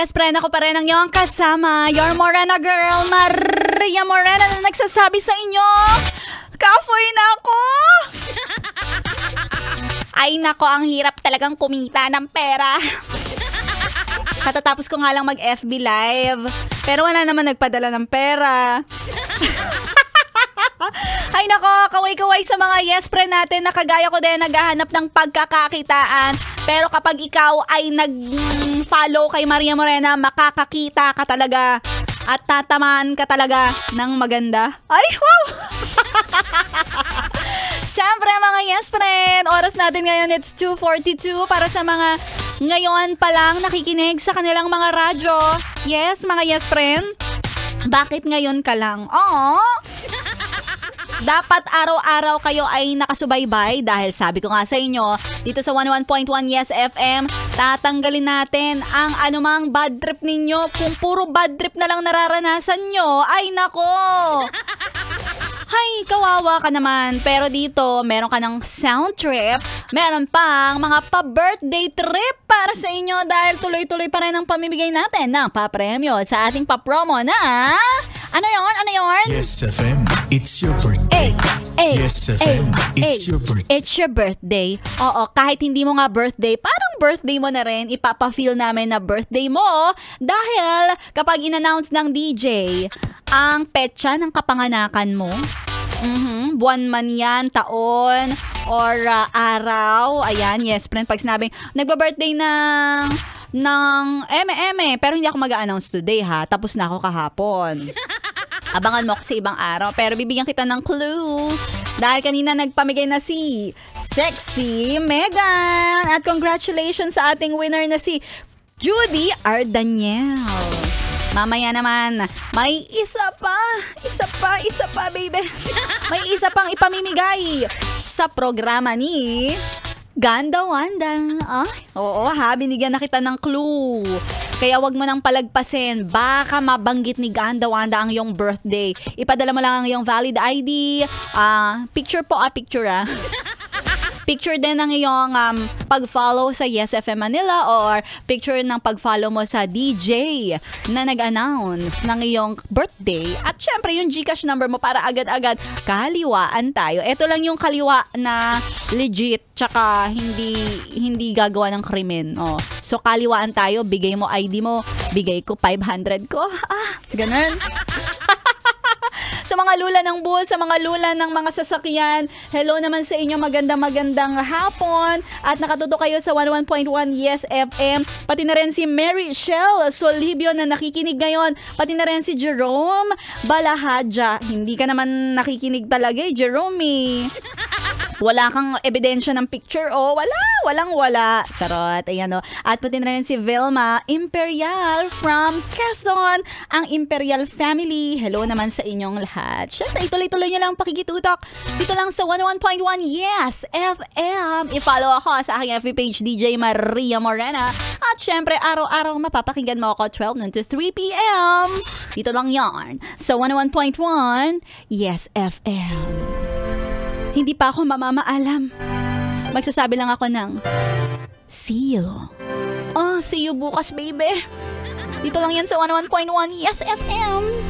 Yes, friend, ako pa rin ang iyong kasama. Your Morena girl, Maria Morena na nagsasabi sa inyo, kafoy na ako. Ay nako, ang hirap talagang kumita ng pera. Katatapos ko nga lang mag-FB live, pero wala naman nagpadala ng pera. Ay nako, kaway-kaway sa mga yes friend natin na kagaya ko din naghahanap ng pagkakakitaan. Pero kapag ikaw ay nag-follow kay Maria Morena, makakakita ka talaga at tatamaan ka talaga ng maganda. Ay, wow! Siyempre mga yes friend, oras natin ngayon it's 2:42 para sa mga ngayon pa lang nakikinig sa kanilang mga radyo. Yes, mga yes friend. Bakit ngayon ka lang? Dapat araw-araw kayo ay nakasubaybay dahil sabi ko nga sa inyo, dito sa 101.1 Yes FM, tatanggalin natin ang anumang bad trip ninyo. Kung puro bad trip na lang nararanasan nyo, ay nako! Hay, kawawa ka naman. Pero dito, meron ka ng sound trip. Meron pang mga pa-birthday trip para sa inyo dahil tuloy-tuloy pa rin ang pamimigay natin ng pa-premyo sa ating pa-promo na... Ano yon? Ano yon? Yes FM, it's your birthday. Yes FM, it's your birthday. It's your birthday. Oo, kahit hindi mo nga birthday, parang birthday mo na rin, ipapa-feel namin na birthday mo dahil kapag in-announce ng DJ ang petsa ng kapanganakan mo, buwan man yan, taon, or araw, ayan, yes friend, pag sinabing nagba-birthday ng eme, pero hindi ako mag-a-announce today ha, tapos na ako kahapon. Abangan mo ako sa ibang araw, pero bibigyan kita ng clue. Dahil kanina nagpamigay na si Sexy Megan. At congratulations sa ating winner na si Judy R. Daniel. Mamaya naman, may isa pa, baby. May isa pang ipamimigay sa programa ni Ganda Wanda. Oo ha, binigyan na kita ng clue. Kaya wag mo nang palagpasin. Baka mabanggit ni Ganda Wanda ang iyong birthday. Ipadala mo lang ang iyong valid ID. Picture po, picture Picture din ng iyong pag-follow sa Yes FM Manila or picture ng pag-follow mo sa DJ na nag-announce ng iyong birthday. At syempre yung GCash number mo para agad-agad kaliwaan tayo. Ito lang yung kaliwa na legit tsaka hindi gagawa ng krimen. So kaliwaan tayo, bigay mo ID mo, bigay ko 500 ko. Ganun. Sa mga lula ng bus, sa mga lula ng mga sasakyan, hello naman sa inyo, magandang hapon. At nakatuto kayo sa 101.1 Yes FM. Pati na rin si Mary Shell Solibio na nakikinig ngayon. Pati na rin si Jerome Balahadja. Hindi ka naman nakikinig talaga Jerome. Wala kang ebidensya ng picture. Walang-wala. Charot. Ayan At pati na rin si Vilma Imperial from Quezon. Ang Imperial family. Hello naman sa inyong lahat. Syempre, ituloy-tuloy nyo lang pakikitutok. Dito lang sa 101.1 Yes FM. I-follow ako sa aking FB page DJ Maria Morena. At syempre, araw-araw mapapakinggan mo ako 12 noon to 3 p.m. Dito lang yarn sa 101.1 Yes FM. Hindi pa ako mamamaalam. Magsasabi lang ako ng see you. See you bukas, baby. Dito lang yan sa 101.1 Yes FM.